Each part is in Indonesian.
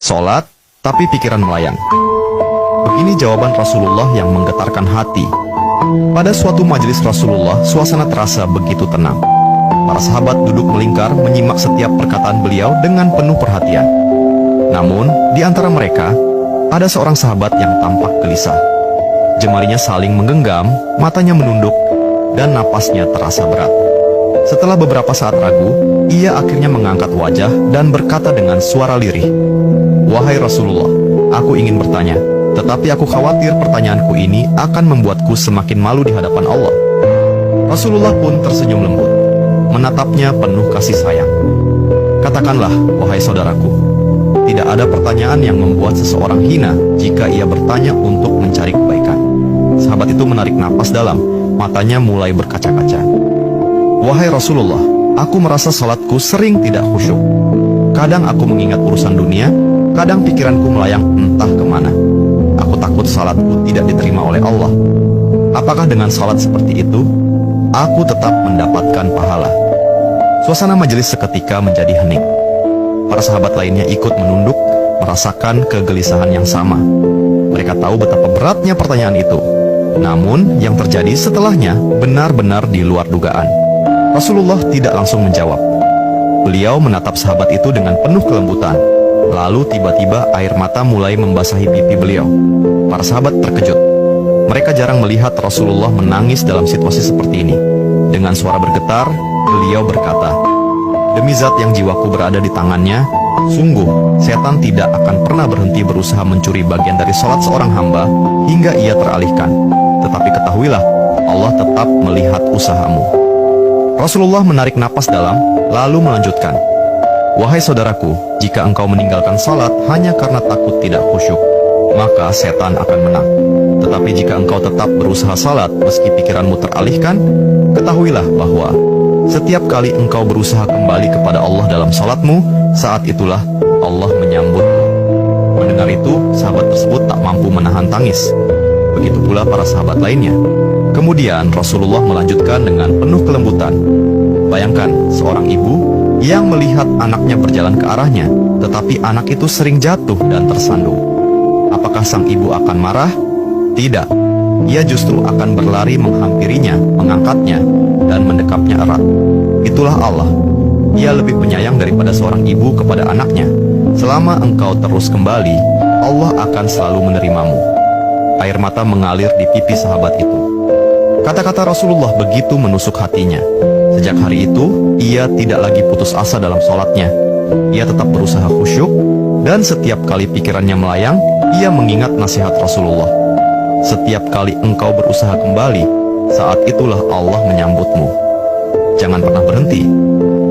Sholat, tapi pikiran melayang. Begini jawaban Rasulullah yang menggetarkan hati. Pada suatu majelis Rasulullah, suasana terasa begitu tenang. Para sahabat duduk melingkar menyimak setiap perkataan beliau dengan penuh perhatian. Namun, di antara mereka, ada seorang sahabat yang tampak gelisah. Jemarinya saling menggenggam, matanya menunduk, dan napasnya terasa berat. Setelah beberapa saat ragu, ia akhirnya mengangkat wajah dan berkata dengan suara lirih, "Wahai Rasulullah, aku ingin bertanya, tetapi aku khawatir pertanyaanku ini akan membuatku semakin malu di hadapan Allah." Rasulullah pun tersenyum lembut, menatapnya penuh kasih sayang. "Katakanlah, wahai saudaraku, tidak ada pertanyaan yang membuat seseorang hina jika ia bertanya untuk mencari kebaikan." Sahabat itu menarik napas dalam, matanya mulai berkaca-kaca. "Wahai Rasulullah, aku merasa salatku sering tidak khusyuk. Kadang aku mengingat urusan dunia, kadang pikiranku melayang entah kemana. Aku takut salatku tidak diterima oleh Allah. Apakah dengan salat seperti itu, aku tetap mendapatkan pahala?" Suasana majelis seketika menjadi hening. Para sahabat lainnya ikut menunduk, merasakan kegelisahan yang sama. Mereka tahu betapa beratnya pertanyaan itu. Namun, yang terjadi setelahnya benar-benar di luar dugaan. Rasulullah tidak langsung menjawab. Beliau menatap sahabat itu dengan penuh kelembutan. Lalu tiba-tiba air mata mulai membasahi pipi beliau. Para sahabat terkejut. Mereka jarang melihat Rasulullah menangis dalam situasi seperti ini. Dengan suara bergetar, beliau berkata, "Demi zat yang jiwaku berada di tangannya, sungguh setan tidak akan pernah berhenti berusaha mencuri bagian dari sholat seorang hamba hingga ia teralihkan. Tetapi ketahuilah, Allah tetap melihat usahamu." Rasulullah menarik napas dalam, lalu melanjutkan, "Wahai saudaraku, jika engkau meninggalkan salat hanya karena takut tidak khusyuk, maka setan akan menang. Tetapi jika engkau tetap berusaha salat meski pikiranmu teralihkan, ketahuilah bahwa setiap kali engkau berusaha kembali kepada Allah dalam salatmu, saat itulah Allah menyambutmu." Mendengar itu, sahabat tersebut tak mampu menahan tangis. Begitu pula para sahabat lainnya. Kemudian Rasulullah melanjutkan dengan penuh kelembutan, "Bayangkan seorang ibu yang melihat anaknya berjalan ke arahnya, tetapi anak itu sering jatuh dan tersandung. Apakah sang ibu akan marah? Tidak. Ia justru akan berlari menghampirinya, mengangkatnya, dan mendekapnya erat. Itulah Allah. Ia lebih penyayang daripada seorang ibu kepada anaknya. Selama engkau terus kembali, Allah akan selalu menerimamu." Air mata mengalir di pipi sahabat itu. Kata-kata Rasulullah begitu menusuk hatinya. Sejak hari itu, ia tidak lagi putus asa dalam sholatnya. Ia tetap berusaha khusyuk, dan setiap kali pikirannya melayang, ia mengingat nasihat Rasulullah. "Setiap kali engkau berusaha kembali, saat itulah Allah menyambutmu." Jangan pernah berhenti.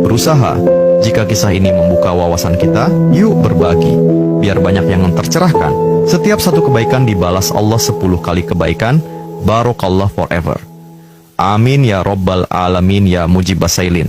Berusaha. Jika kisah ini membuka wawasan kita, yuk berbagi. Biar banyak yang tercerahkan. Setiap satu kebaikan dibalas Allah 10 kali kebaikan. Barakallah forever. Amin ya Rabbal Alamin ya Mujibas Sailin.